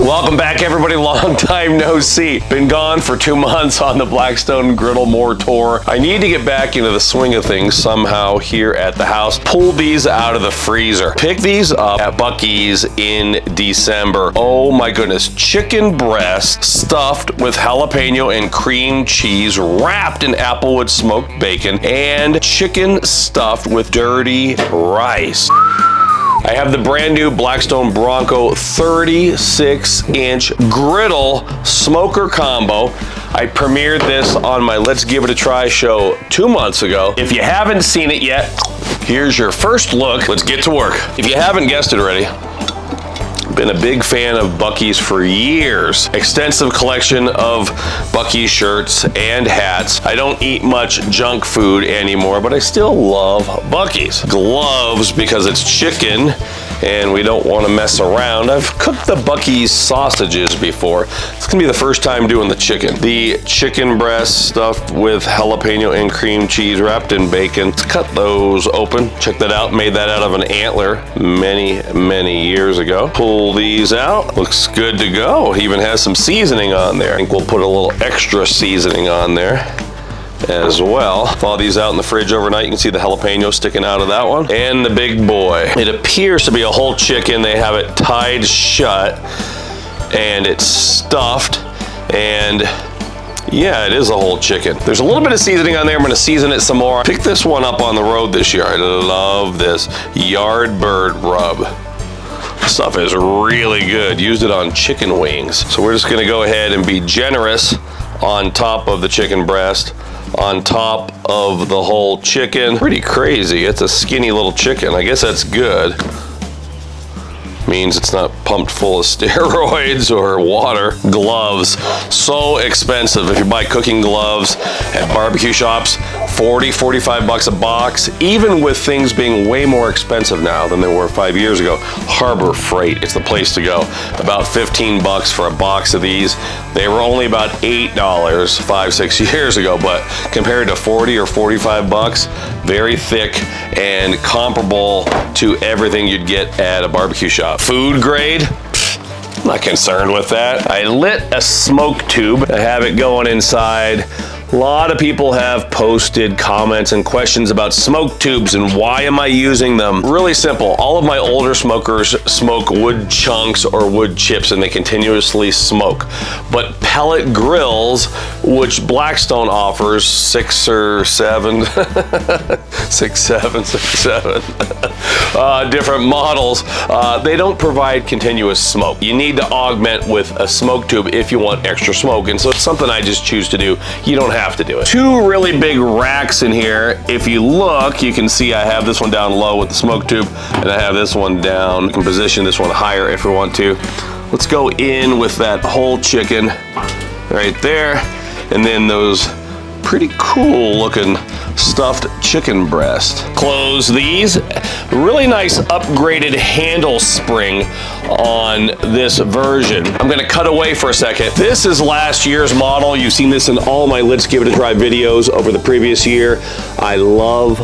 Welcome back, everybody. Long time no see. Been gone for 2 months on the Blackstone Griddle More tour. I need to get back into the swing of things somehow here at the house. Pull these out of the freezer. Pick these up at Buc-ee's in December. Oh my goodness. Chicken breast stuffed with jalapeno and cream cheese, wrapped in applewood smoked bacon, and chicken stuffed with dirty rice. I have the brand new Blackstone Bronco 36-inch Griddle Smoker Combo. I premiered this on my Let's Give It a Try show 2 months ago. If you haven't seen it yet, here's your first look. Let's get to work. If you haven't guessed it already, been a big fan of Buc-ee's for years. Extensive collection of Buc-ee shirts and hats. I don't eat much junk food anymore, but I still love Buc-ee's. Gloves, because it's chicken and we don't want to mess around. I've cooked the Buc-ee's sausages before. It's gonna be the first time doing the chicken. The chicken breast stuffed with jalapeno and cream cheese wrapped in bacon. Let's cut those open. Check that out. Made that out of an antler many years ago. Pull these out. Looks good to go. Even has some seasoning on there. I think we'll put a little extra seasoning on there as well. Thaw these out in the fridge overnight. You can see the jalapeno sticking out of that one. And the big boy. It appears to be a whole chicken. They have it tied shut and it's stuffed, and yeah, it is a whole chicken. There's a little bit of seasoning on there. I'm gonna season it some more. Pick this one up on the road this year. I love this Yardbird rub. This stuff is really good. Used it on chicken wings. So we're just gonna go ahead and be generous on top of the chicken breast, on top of the whole chicken. Pretty crazy. It's a skinny little chicken. I guess that's good. Means it's not pumped full of steroids or water. Gloves, so expensive. If you buy cooking gloves at barbecue shops, 40, 45 bucks a box, even with things being way more expensive now than they were 5 years ago. Harbor Freight, it's the place to go. About 15 bucks for a box of these. They were only about $8 5-6 years ago, but compared to 40 or 45 bucks, very thick and comparable to everything you'd get at a barbecue shop. Food grade, I'm not concerned with that. I lit a smoke tube. I have it going inside. A lot of people have posted comments and questions about smoke tubes and why am I using them? Really simple. All of my older smokers smoke wood chunks or wood chips and they continuously smoke. But pellet grills, which Blackstone offers, 6 or 7, 6, 7, 6, 7, different models, they don't provide continuous smoke. You need to augment with a smoke tube if you want extra smoke. And so it's something I just choose to do. You don't have to do it. 2 really big racks in here. If you look, you can see I have this one down low with the smoke tube and I have this one down. We can position this one higher if we want to. Let's go in with that whole chicken right there. And then those pretty cool looking stuffed chicken breast. Close these. Really nice upgraded handle spring on this version. I'm gonna cut away for a second. This is last year's model. You've seen this in all my Let's Give It a Try videos over the previous year. I love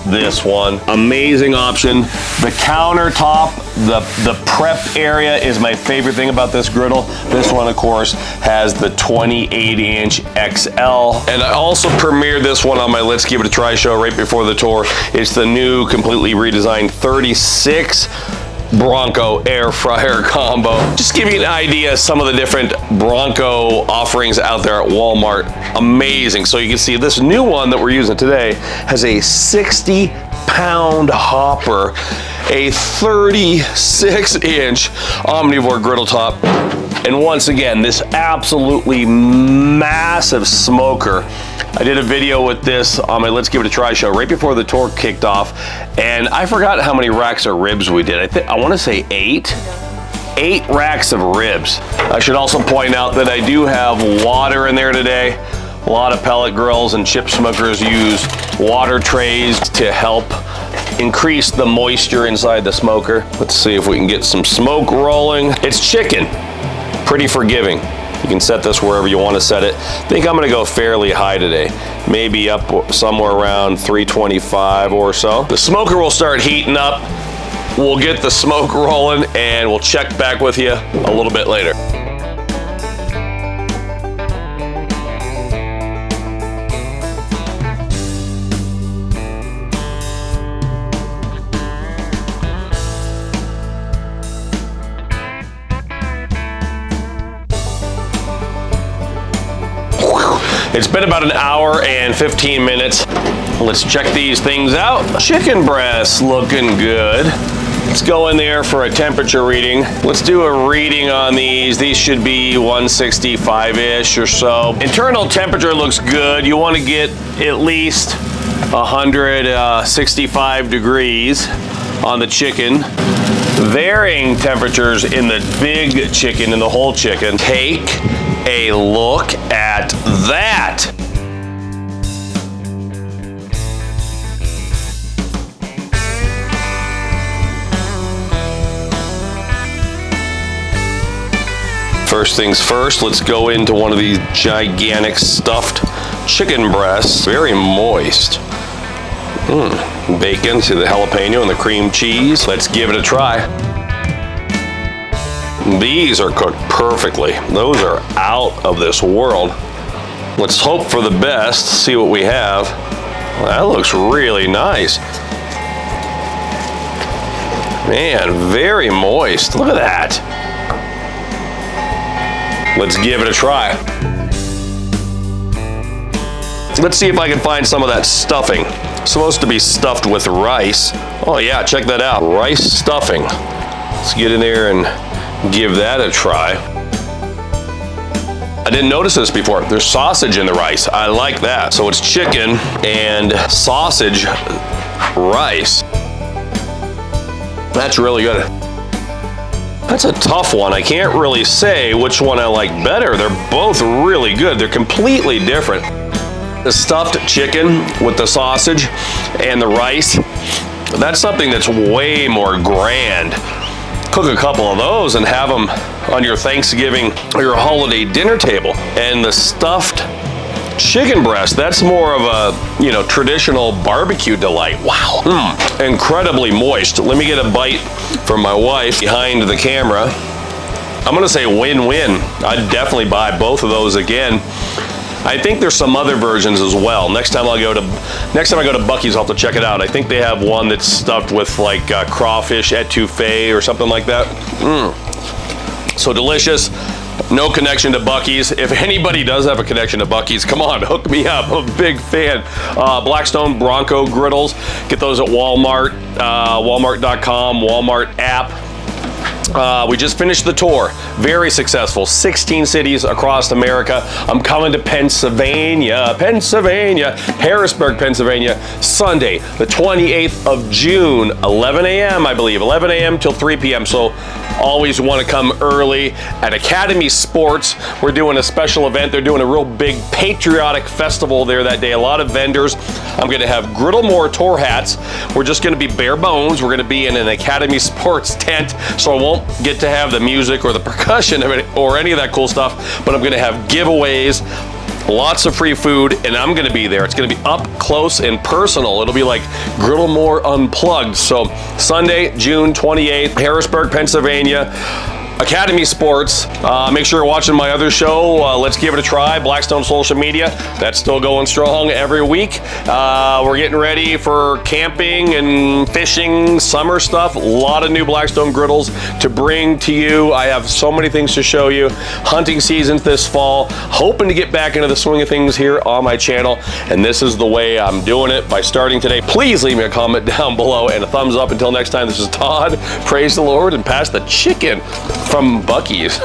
this one. Amazing option. The countertop, the prep area is my favorite thing about this griddle. This one, of course, has the 28-inch XL. And I also premiered this one on my Let's Give It a Try show right before the tour. It's the new, completely redesigned 36 Bronco air fryer combo. Just give you an idea of some of the different Bronco offerings out there at Walmart. Amazing. So you can see this new one that we're using today has a 60-pound hopper, a 36-inch omnivore griddle top, and once again, this absolutely massive smoker. I did a video with this on my Let's Give It a Try show right before the tour kicked off, and I forgot how many racks of ribs we did. I want to say 8. 8 racks of ribs. I should also point out that I do have water in there today. A lot of pellet grills and chip smokers use water trays to help increase the moisture inside the smoker. Let's see if we can get some smoke rolling. It's chicken, pretty forgiving. You can set this wherever you want to set it. I think I'm going to go fairly high today, maybe up somewhere around 325 or so. The smoker will start heating up We'll get the smoke rolling and we'll check back with you a little bit later. It's been about an hour and 15 minutes. Let's check these things out. Chicken breasts looking good. Let's go in there for a temperature reading. Let's do a reading on these. These should be 165-ish or so. Internal temperature looks good. You want to get at least 165 degrees on the chicken. Varying temperatures in the big chicken and the whole chicken. Take a look at that. First things first, let's go into one of these gigantic stuffed chicken breasts. Very moist. Bacon, see the jalapeno and the cream cheese. Let's give it a try. These are cooked perfectly. Those are out of this world. Let's hope for the best, see what we have. Well, that looks really nice. Man, very moist. Look at that. Let's give it a try. Let's see if I can find some of that stuffing. It's supposed to be stuffed with rice. Oh yeah, check that out. Rice stuffing. Let's get in there and give that a try. I didn't notice this before. There's sausage in the rice. I like that. So it's chicken and sausage rice. That's really good. That's a tough one. I can't really say which one I like better. They're both really good. They're completely different. The stuffed chicken with the sausage and the rice, that's something that's way more grand. Cook a couple of those and have them on your Thanksgiving or your holiday dinner table. And the stuffed chicken breast, that's more of a, traditional barbecue delight. Wow. Incredibly moist. Let me get a bite from my wife behind the camera. I'm gonna say win-win. I'd definitely buy both of those again. I think there's some other versions as well. Next time I go to Buc-ee's, I'll have to check it out. I think they have one that's stuffed with like crawfish etouffee or something like that. So delicious. No connection to Buc-ee's. If anybody does have a connection to Buc-ee's, come on, hook me up. I'm a big fan. Blackstone Bronco griddles. Get those at Walmart, walmart.com, Walmart app. We just finished the tour. Very successful. 16 cities across America. I'm coming to Pennsylvania, Harrisburg, Pennsylvania, Sunday, the 28th of June, 11 a.m., I believe, 11 a.m. till 3 p.m. So always want to come early. At Academy Sports, we're doing a special event. They're doing a real big patriotic festival there that day. A lot of vendors. I'm going to have Griddlemore tour hats. We're just going to be bare bones. We're going to be in an Academy Sports tent, so I won't get to have the music or the percussion or any of that cool stuff, but I'm going to have giveaways, lots of free food, and I'm going to be there. It's going to be up close and personal. It'll be like Griddlemore Unplugged. So Sunday, June 28th, Harrisburg, Pennsylvania, Academy Sports. Make sure you're watching my other show, Let's Give It a Try, Blackstone Social Media. That's still going strong every week. We're getting ready for camping and fishing, summer stuff. A lot of new Blackstone griddles to bring to you. I have so many things to show you. Hunting seasons this fall. Hoping to get back into the swing of things here on my channel. And this is the way I'm doing it, by starting today. Please leave me a comment down below and a thumbs up. Until next time, this is Todd. Praise the Lord and pass the chicken from Buc-ee's.